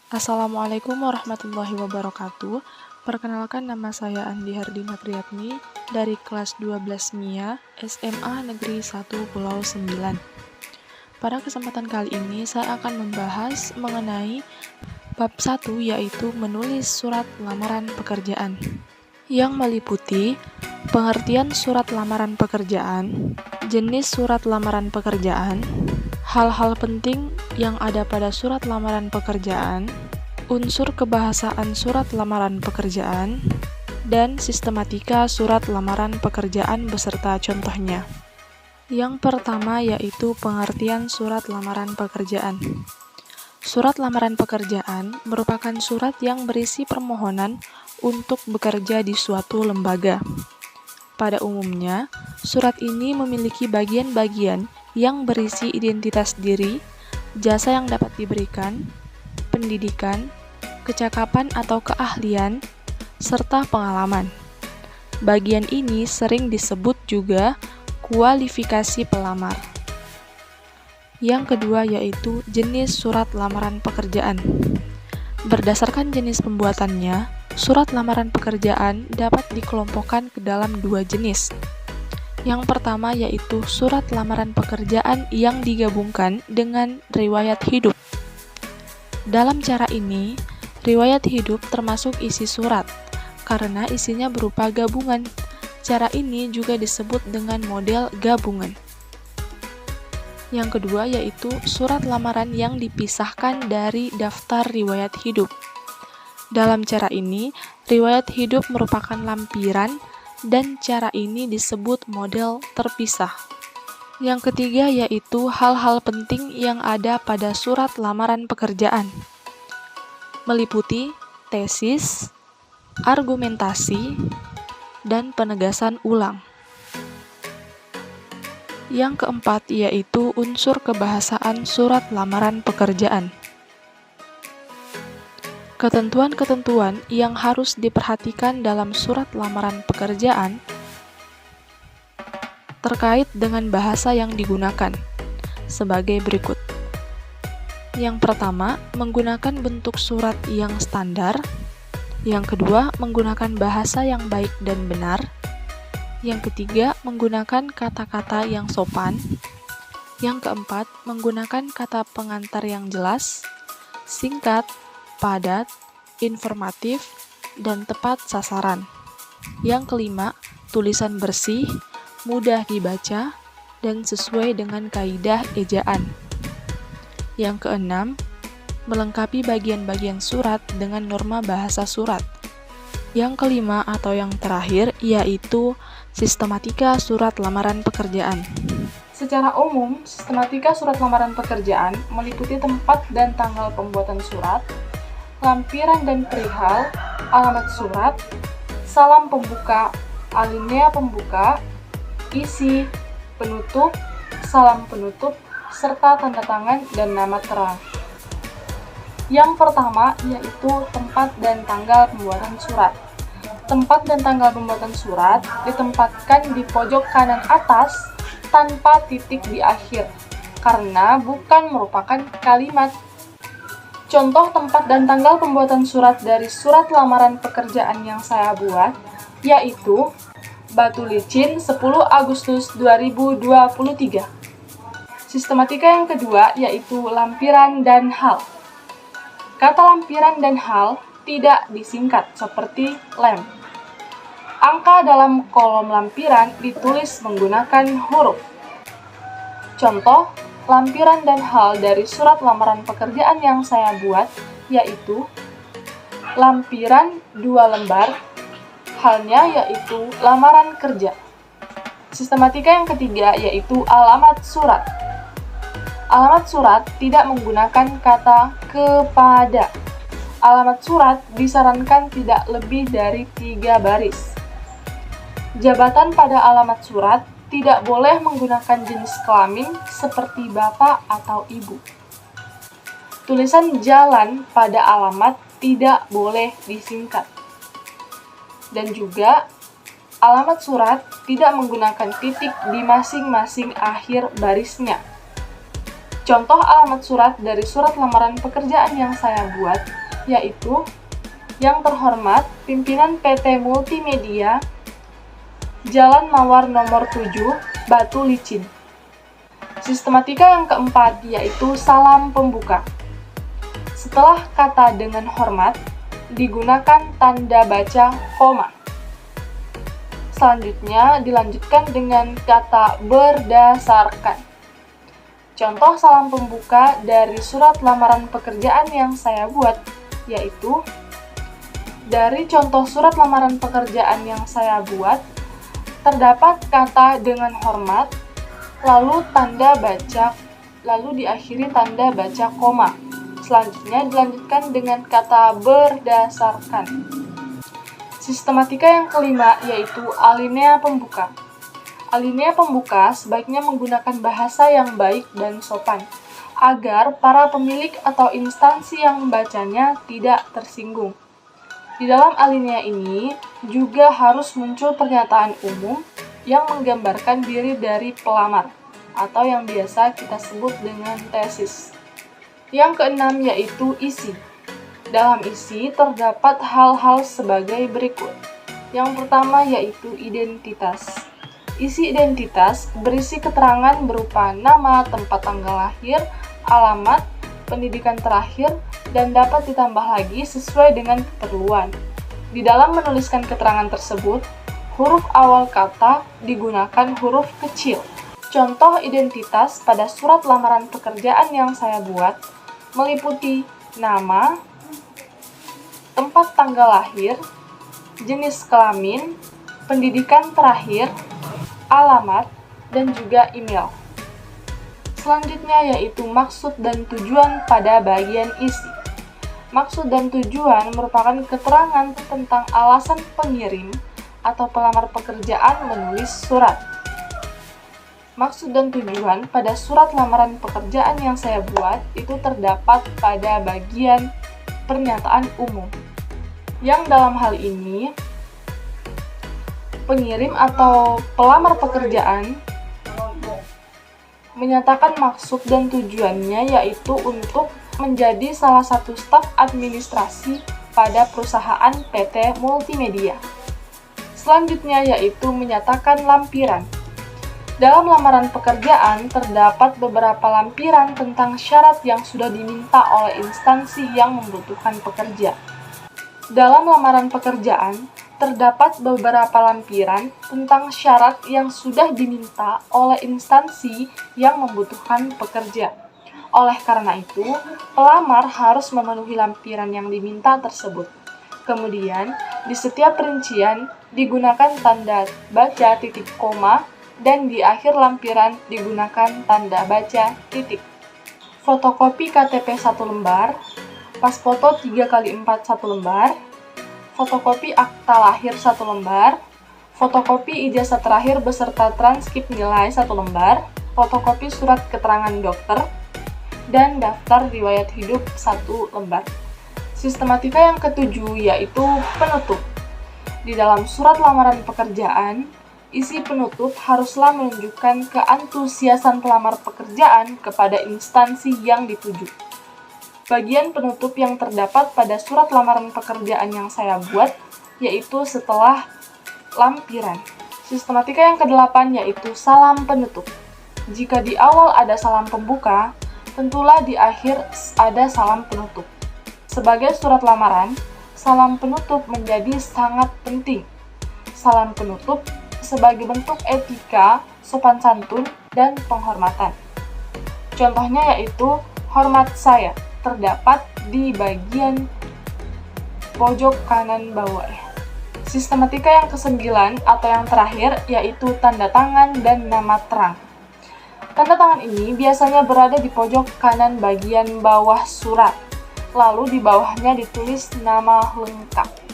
Assalamualaikum warahmatullahi wabarakatuh. Perkenalkan, nama saya Andi Hardina Priyatni dari kelas 12 MIA SMA Negeri 1 Pulau 9. Pada kesempatan kali ini saya akan membahas mengenai bab 1, yaitu menulis surat lamaran pekerjaan, yang meliputi pengertian surat lamaran pekerjaan, jenis surat lamaran pekerjaan, hal-hal penting yang ada pada surat lamaran pekerjaan, unsur kebahasaan surat lamaran pekerjaan, dan sistematika surat lamaran pekerjaan beserta contohnya. Yang pertama yaitu pengertian surat lamaran pekerjaan. Surat lamaran pekerjaan merupakan surat yang berisi permohonan untuk bekerja di suatu lembaga. Pada umumnya, surat ini memiliki bagian-bagian yang berisi identitas diri, jasa yang dapat diberikan, pendidikan, kecakapan atau keahlian, serta pengalaman. Bagian ini sering disebut juga kualifikasi pelamar. Yang kedua yaitu jenis surat lamaran pekerjaan. Berdasarkan jenis pembuatannya, surat lamaran pekerjaan dapat dikelompokkan ke dalam dua jenis. Yang pertama yaitu surat lamaran pekerjaan yang digabungkan dengan riwayat hidup. Dalam cara ini, riwayat hidup termasuk isi surat, karena isinya berupa gabungan. Cara ini juga disebut dengan model gabungan. Yang kedua yaitu surat lamaran yang dipisahkan dari daftar riwayat hidup. Dalam cara ini, riwayat hidup merupakan lampiran dan cara ini disebut model terpisah. Yang ketiga yaitu hal-hal penting yang ada pada surat lamaran pekerjaan, meliputi tesis, argumentasi, dan penegasan ulang. Yang keempat yaitu unsur kebahasaan surat lamaran pekerjaan. Ketentuan-ketentuan yang harus diperhatikan dalam surat lamaran pekerjaan terkait dengan bahasa yang digunakan sebagai berikut. Yang pertama, menggunakan bentuk surat yang standar. Yang kedua, menggunakan bahasa yang baik dan benar. Yang ketiga, menggunakan kata-kata yang sopan. Yang keempat, menggunakan kata pengantar yang jelas, singkat, padat, informatif, dan tepat sasaran. Yang kelima, tulisan bersih, mudah dibaca, dan sesuai dengan kaidah ejaan. Yang keenam, melengkapi bagian-bagian surat dengan norma bahasa surat. Yang kelima atau yang terakhir yaitu sistematika surat lamaran pekerjaan. Secara umum, sistematika surat lamaran pekerjaan meliputi tempat dan tanggal pembuatan surat, lampiran dan perihal, alamat surat, salam pembuka, alinea pembuka, isi, penutup, salam penutup, serta tanda tangan dan nama terang. Yang pertama yaitu tempat dan tanggal pembuatan surat. Tempat dan tanggal pembuatan surat ditempatkan di pojok kanan atas tanpa titik di akhir, karena bukan merupakan kalimat. Contoh tempat dan tanggal pembuatan surat dari surat lamaran pekerjaan yang saya buat, yaitu Batu Licin 10 Agustus 2023. Sistematika yang kedua yaitu lampiran dan hal. Kata lampiran dan hal tidak disingkat seperti lem. Angka dalam kolom lampiran ditulis menggunakan huruf. Contoh, lampiran dan hal dari surat lamaran pekerjaan yang saya buat yaitu lampiran 2 lembar, halnya yaitu lamaran kerja. Sistematika yang ketiga yaitu alamat surat. Alamat surat tidak menggunakan kata kepada. Alamat surat disarankan tidak lebih dari 3 baris. Jabatan pada alamat surat tidak boleh menggunakan jenis kelamin seperti bapak atau ibu. Tulisan jalan pada alamat tidak boleh disingkat. Dan juga alamat surat tidak menggunakan titik di masing-masing akhir barisnya. Contoh alamat surat dari surat lamaran pekerjaan yang saya buat yaitu yang terhormat pimpinan PT Multimedia, Jalan Mawar nomor 7, Batu Licin. Sistematika yang keempat yaitu salam pembuka. Setelah kata dengan hormat, digunakan tanda baca koma. Selanjutnya dilanjutkan dengan kata berdasarkan. Contoh salam pembuka dari surat lamaran pekerjaan yang saya buat yaitu dari contoh surat lamaran pekerjaan yang saya buat, terdapat kata dengan hormat, lalu tanda baca, lalu diakhiri tanda baca koma. Selanjutnya dilanjutkan dengan kata berdasarkan. Sistematika yang kelima yaitu alinea pembuka. Alinea pembuka sebaiknya menggunakan bahasa yang baik dan sopan, agar para pemilik atau instansi yang membacanya tidak tersinggung. Di dalam alinea ini juga harus muncul pernyataan umum yang menggambarkan diri dari pelamar, atau yang biasa kita sebut dengan tesis. Yang keenam yaitu isi. Dalam isi terdapat hal-hal sebagai berikut. Yang pertama yaitu identitas. Isi identitas berisi keterangan berupa nama, tempat tanggal lahir, alamat, pendidikan terakhir, dan dapat ditambah lagi sesuai dengan keperluan. Di dalam menuliskan keterangan tersebut, huruf awal kata digunakan huruf kecil. Contoh identitas pada surat lamaran pekerjaan yang saya buat meliputi nama, tempat tanggal lahir, jenis kelamin, pendidikan terakhir, alamat, dan juga email. Selanjutnya yaitu maksud dan tujuan pada bagian isi. Maksud dan tujuan merupakan keterangan tentang alasan pengirim atau pelamar pekerjaan menulis surat. Maksud dan tujuan pada surat lamaran pekerjaan yang saya buat itu terdapat pada bagian pernyataan umum. Yang dalam hal ini, pengirim atau pelamar pekerjaan menyatakan maksud dan tujuannya yaitu untuk menjadi salah satu staf administrasi pada perusahaan PT Multimedia. Selanjutnya yaitu menyatakan lampiran. Dalam lamaran pekerjaan terdapat beberapa lampiran tentang syarat yang sudah diminta oleh instansi yang membutuhkan pekerja. Dalam lamaran pekerjaan terdapat beberapa lampiran tentang syarat yang sudah diminta oleh instansi yang membutuhkan pekerja. Oleh karena itu, pelamar harus memenuhi lampiran yang diminta tersebut. Kemudian, di setiap rincian digunakan tanda baca titik koma dan di akhir lampiran digunakan tanda baca titik. Fotokopi KTP 1 lembar, pas foto 3x4 1 lembar, fotokopi akta lahir 1 lembar, fotokopi ijazah terakhir beserta transkrip nilai 1 lembar, fotokopi surat keterangan dokter, dan daftar riwayat hidup 1 lembar. Sistematika yang ketujuh yaitu penutup. Di dalam surat lamaran pekerjaan, isi penutup haruslah menunjukkan keantusiasan pelamar pekerjaan kepada instansi yang dituju. Bagian penutup yang terdapat pada surat lamaran pekerjaan yang saya buat yaitu setelah lampiran. Sistematika yang kedelapan yaitu salam penutup. Jika di awal ada salam pembuka, tentulah di akhir ada salam penutup. Sebagai surat lamaran, salam penutup menjadi sangat penting. Salam penutup sebagai bentuk etika, sopan santun, dan penghormatan. Contohnya yaitu hormat saya, terdapat di bagian pojok kanan bawah. Sistematika yang ke-9 atau yang terakhir yaitu tanda tangan dan nama terang. Tanda tangan ini biasanya berada di pojok kanan bagian bawah surat, lalu di bawahnya ditulis nama lengkap.